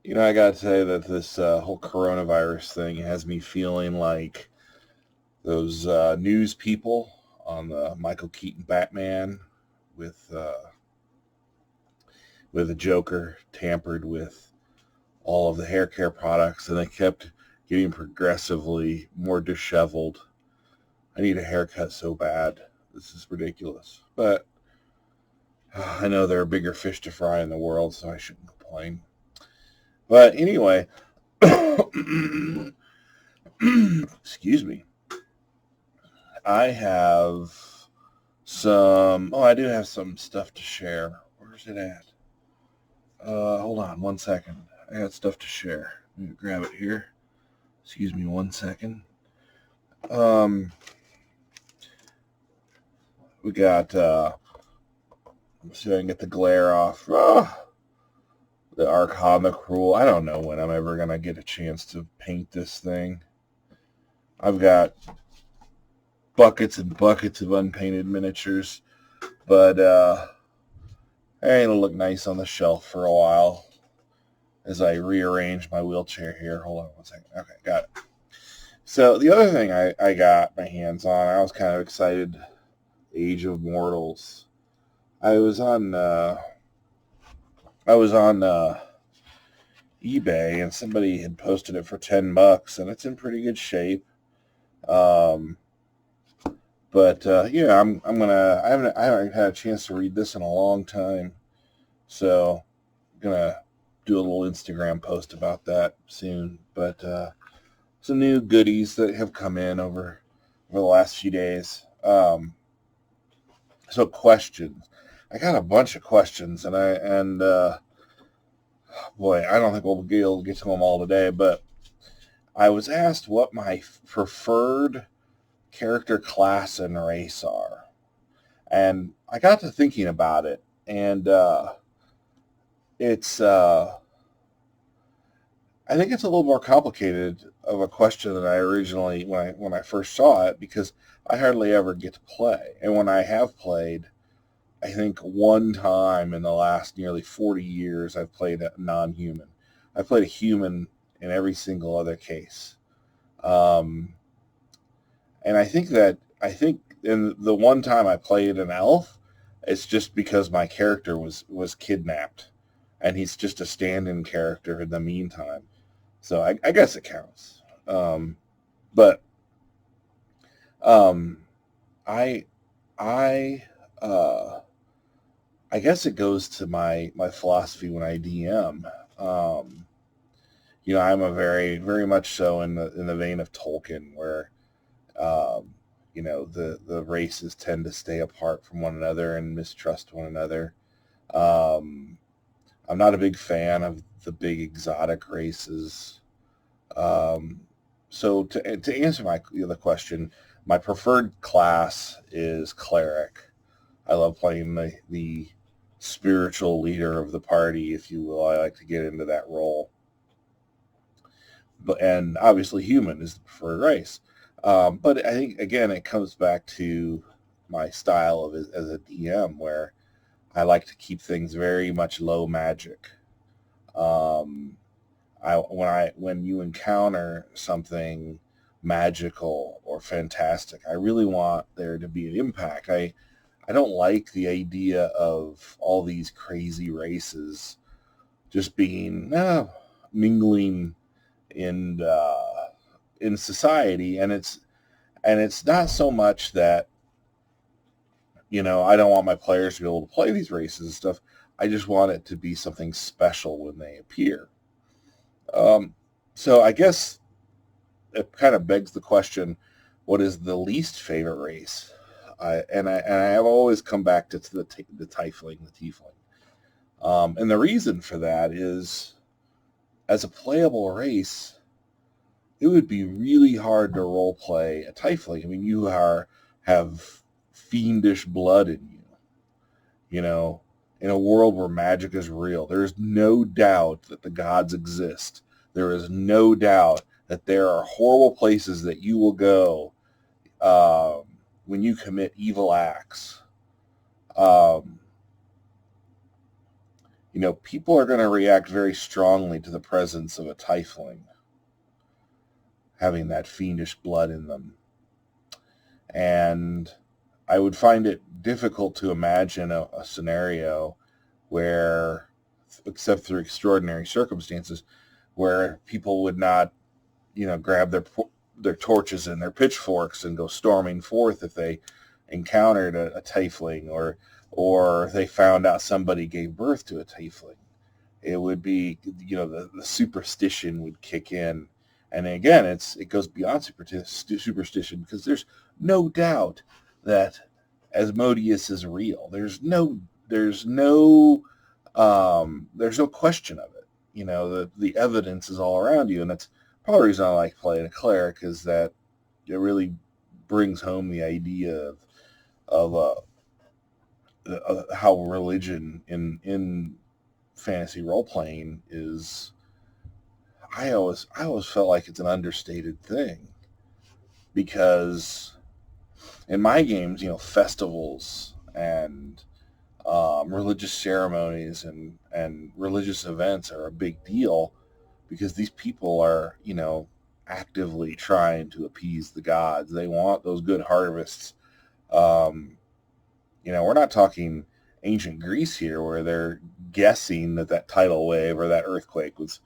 I gotta say that this whole coronavirus thing has me feeling like those news people on the Michael Keaton Batman with the Joker tampered with all of the hair care products, and they kept getting progressively more disheveled. I need a haircut so bad. This is ridiculous. But I know there are bigger fish to fry in the world, so I shouldn't complain. But anyway, excuse me. I have I do have some stuff to share. Where's it at? Hold on 1 second. I got stuff to share. Let me grab it here. Excuse me 1 second. We got, let's see if I can get the glare off. The Arcana rule. I don't know when I'm ever going to get a chance to paint this thing. I've got buckets and buckets of unpainted miniatures, but it'll look nice on the shelf for a while as I rearrange my wheelchair here. Hold on 1 second. Okay, got it. So the other thing I got my hands on, I was kind of excited, Age of Mortals. I was on eBay, and somebody had posted it for $10, and it's in pretty good shape. But yeah, I haven't had a chance to read this in a long time, so I'm gonna do a little Instagram post about that soon. But some new goodies that have come in over the last few days. So questions. I got a bunch of questions, and boy, I don't think we'll be able to get to them all today. But I was asked what my preferred character class and race are, and I got to thinking about it, and it's I think it's a little more complicated of a question than I originally when I first saw it, because I hardly ever get to play, and when I have played, I think one time in the last nearly 40 years I've played a non-human. I've played a human in every single other case. Um, and I think in the one time I played an elf, it's just because my character was kidnapped, and he's just a stand-in character in the meantime. So I guess it counts. But um, I I I guess it goes to my philosophy when I DM. I'm a very much so in the vein of Tolkien, where the races tend to stay apart from one another and mistrust one another. Um, I'm not a big fan of the big exotic races. Um, so to answer the question, my preferred class is cleric. I love playing the spiritual leader of the party, if you will. I like to get into that role. And obviously human is the preferred race. But I think, again, it comes back to my style as a DM, where I like to keep things very much low magic. Um, when you encounter something magical or fantastic, I really want there to be an impact. I don't like the idea of all these crazy races just being mingling in in society, and it's not so much that I don't want my players to be able to play these races and stuff. I just want it to be something special when they appear. Um, so I guess it kind of begs the question: what is the least favorite race? I have always come back to the tiefling, the tiefling, and the reason for that is, as a playable race, it would be really hard to role play a tiefling. I mean, have fiendish blood in you. You know, in a world where magic is real, there is no doubt that the gods exist. There is no doubt that there are horrible places that you will go when you commit evil acts. Um, people are going to react very strongly to the presence of a tiefling having that fiendish blood in them. And I would find it difficult to imagine a scenario where, except through extraordinary circumstances, where people would not, grab their torches and their pitchforks and go storming forth if they encountered a tiefling, or they found out somebody gave birth to a tiefling. It would be, the superstition would kick in. And again, it goes beyond superstition, because there's no doubt that Asmodeus is real. There's no question of it. The evidence is all around you, and that's part of the reason I like playing a cleric, is that it really brings home the idea of how religion in fantasy role playing is. I always felt like it's an understated thing, because in my games, festivals and religious ceremonies and religious events are a big deal, because these people are, actively trying to appease the gods. They want those good harvests. We're not talking ancient Greece here, where they're guessing that tidal wave or that earthquake was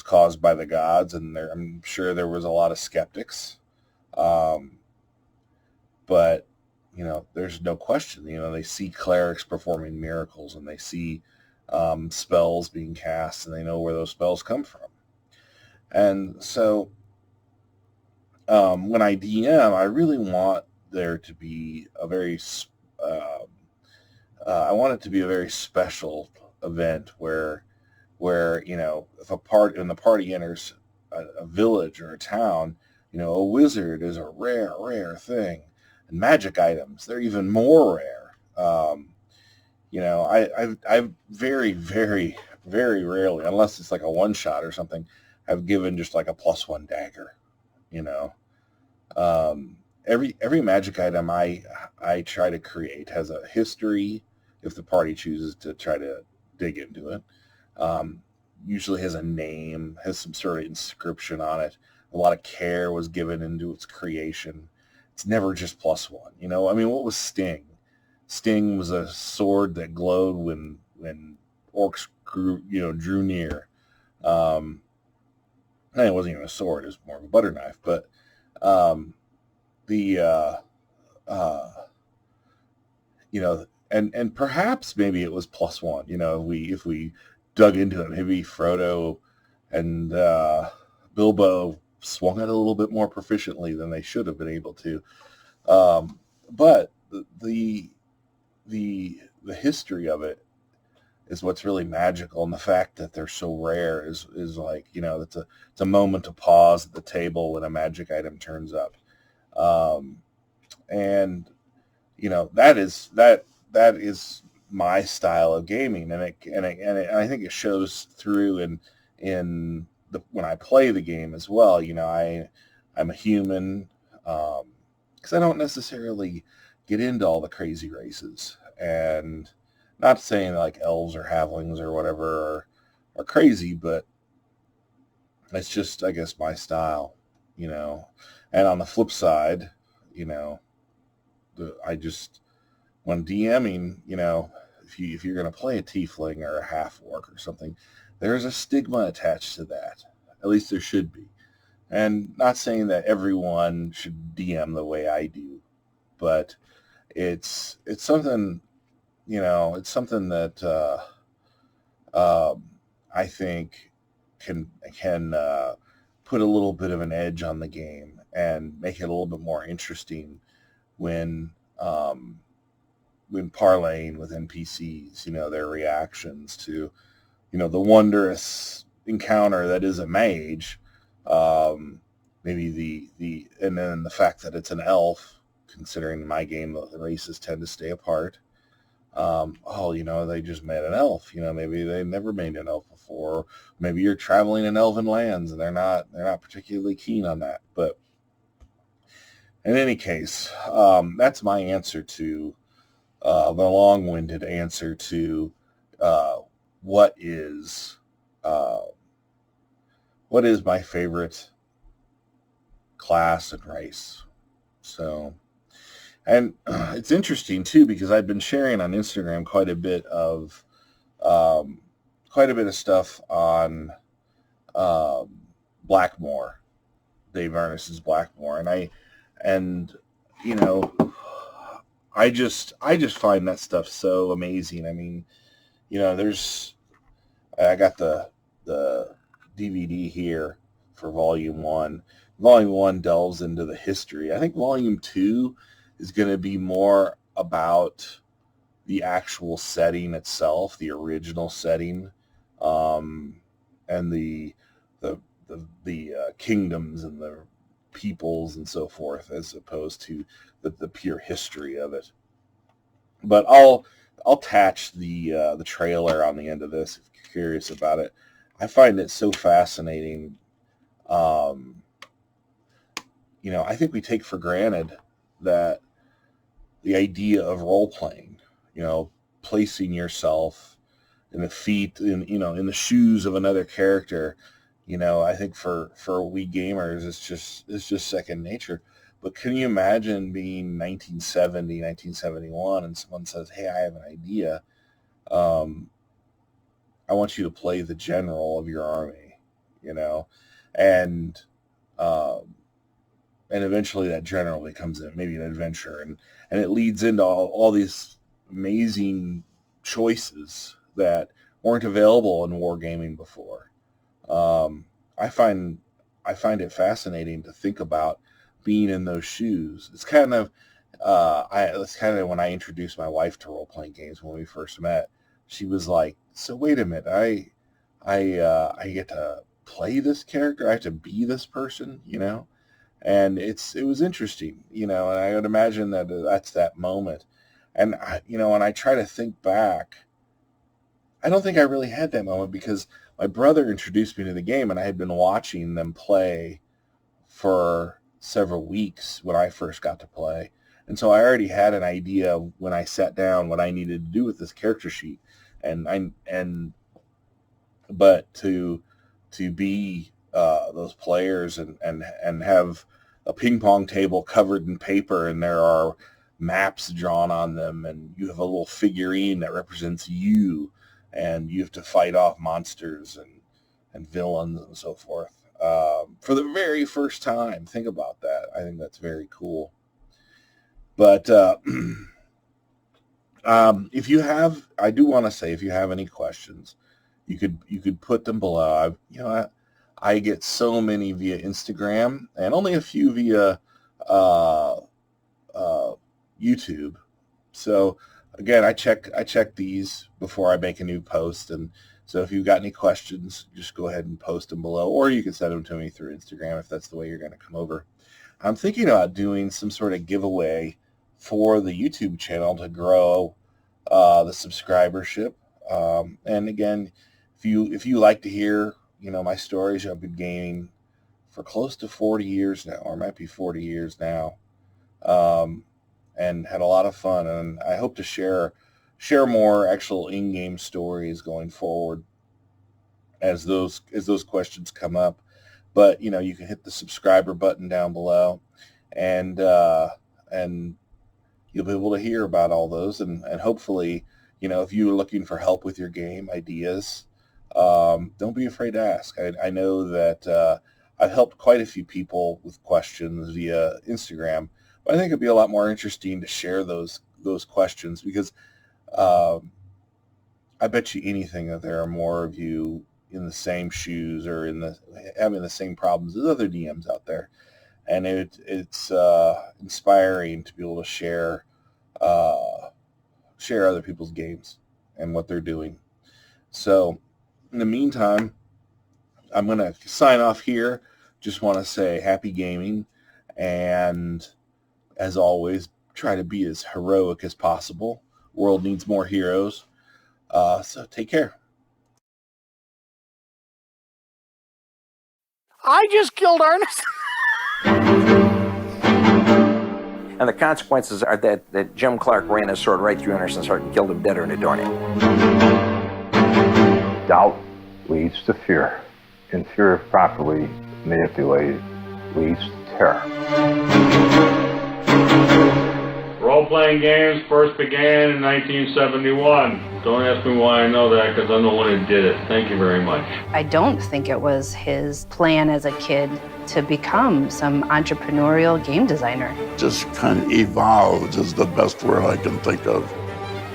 caused by the gods, and I'm sure there was a lot of skeptics. But, there's no question, they see clerics performing miracles, and they see spells being cast, and they know where those spells come from. And so when I DM, I really want there to be a very, I want it to be a very special event where if the party enters a village or a town, a wizard is a rare thing, and magic items, they're even more rare. I very, very, very rarely, unless it's like a one shot or something, have given just like a +1 dagger. Every magic item I try to create has a history, if the party chooses to try to dig into it. Usually has a name, has some sort of inscription on it. A lot of care was given into its creation. It's never just +1. What was Sting? Sting was a sword that glowed when orcs drew near. And it wasn't even a sword; it was more of a butter knife. But and perhaps maybe it was +1. If we dug into it, maybe Frodo and Bilbo swung it a little bit more proficiently than they should have been able to. But the history of it is what's really magical, and the fact that they're so rare is like, it's a moment to pause at the table when a magic item turns up. And that is my style of gaming, and I think it shows through in when I play the game as well. I'm a human, because I don't necessarily get into all the crazy races, and not saying like elves or halflings or whatever are crazy, but it's just, I guess, my style, And on the flip side, when DMing, if you're going to play a tiefling or a half-orc or something, there's a stigma attached to that. At least there should be. And not saying that everyone should DM the way I do, but it's something, it's something that I think can put a little bit of an edge on the game and make it a little bit more interesting when parlaying with NPCs, their reactions to, the wondrous encounter that is a mage, maybe and then the fact that it's an elf, considering in my game the races tend to stay apart. They just met an elf, maybe they never made an elf before. Maybe you're traveling in elven lands and they're not particularly keen on that. But in any case, that's my answer to the long-winded answer to what is my favorite class and race. So, and it's interesting too, because I've been sharing on Instagram quite a bit of stuff on BLACKMOOR, Dave Arneson's BLACKMOOR, and you know, I just find that stuff so amazing. I mean, you know, I got the DVD here for Volume 1. Volume 1 delves into the history. I think Volume 2 is going to be more about the actual setting itself, the original setting, and the kingdoms and the peoples and so forth, as opposed to the pure history of it. But I'll attach the trailer on the end of this if you're curious about it. I find it so fascinating. You know, I think we take for granted that the idea of role playing, you know, placing yourself in the in the shoes of another character, you know, I think for we gamers, it's just second nature. But can you imagine being 1970, 1971, and someone says, "Hey, I have an idea. I want you to play the general of your army," you know, and eventually that general becomes maybe an adventure, and it leads into all these amazing choices that weren't available in wargaming before. I find it fascinating to think about being in those shoes. It's kind of when I introduced my wife to role playing games when we first met. She was like, "So wait a minute, I get to play this character. I have to be this person, you know." And it was interesting, you know. And I would imagine that's that moment. And you know, when I try to think back, I don't think I really had that moment, because my brother introduced me to the game, and I had been watching them play for several weeks when I first got to play. And so I already had an idea when I sat down what I needed to do with this character sheet. But to be those players and have a ping pong table covered in paper, and there are maps drawn on them, and you have a little figurine that represents you, and you have to fight off monsters and villains and so forth. For the very first time, think about that. I think that's very cool. But if you have, I do want to say, if you have any questions, you could put them below. I get so many via Instagram, and only a few via YouTube. So again, I check these before I make a new post, and so if you've got any questions, just go ahead and post them below, or you can send them to me through Instagram if that's the way you're going to come over. I'm thinking about doing some sort of giveaway for the YouTube channel to grow the subscribership. And again, if you like to hear, you know, my stories, I've been gaming for close to 40 years now, or it might be 40 years now, and had a lot of fun. And I hope to share more actual in-game stories going forward as those questions come up. But you know, you can hit the subscriber button down below, and you'll be able to hear about all those, and hopefully, you know, if you're looking for help with your game ideas, don't be afraid to ask. I know that I've helped quite a few people with questions via Instagram, but I think it'd be a lot more interesting to share those questions, because I bet you anything that there are more of you in the same shoes, or having the same problems as other DMs out there, and it's inspiring to be able to share other people's games and what they're doing. So in the meantime, I'm going to sign off here. Just want to say happy gaming, and as always, try to be as heroic as possible. World needs more heroes. So take care. I just killed Arneson. And the consequences are that Jim Clark ran his sword right through Anderson's heart and killed him dead or in a doornail. Doubt leads to fear, and fear, if properly manipulated, leads to terror. Role-playing games first began in 1971. Don't ask me why I know that, because I'm the one who did it. Thank you very much. I don't think it was his plan as a kid to become some entrepreneurial game designer. Just kind of evolved is the best word I can think of.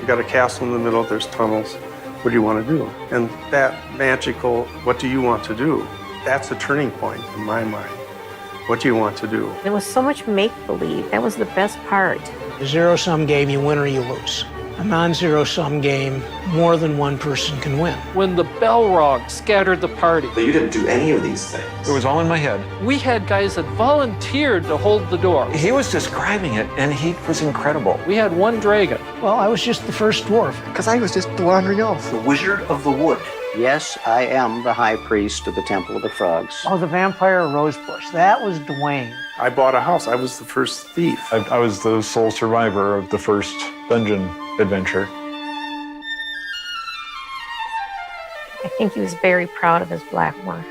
You got a castle in the middle, there's tunnels. What do you want to do? And that magical, what do you want to do? That's a turning point in my mind. What do you want to do? There was so much make-believe. That was the best part. A zero-sum game, you win or you lose. A non-zero-sum game, more than one person can win. When the bell rung, scattered the party. You didn't do any of these things. It was all in my head. We had guys that volunteered to hold the door. He was describing it, and he was incredible. We had one dragon. Well, I was just the first dwarf. Because I was just the wandering elf. The Wizard of the Wood. Yes, I am the high priest of the Temple of the Frogs. Oh, the vampire rosebush. That was Dwayne. I bought a house. I was the first thief. I was the sole survivor of the first dungeon adventure. I think he was very proud of his Blackmoor.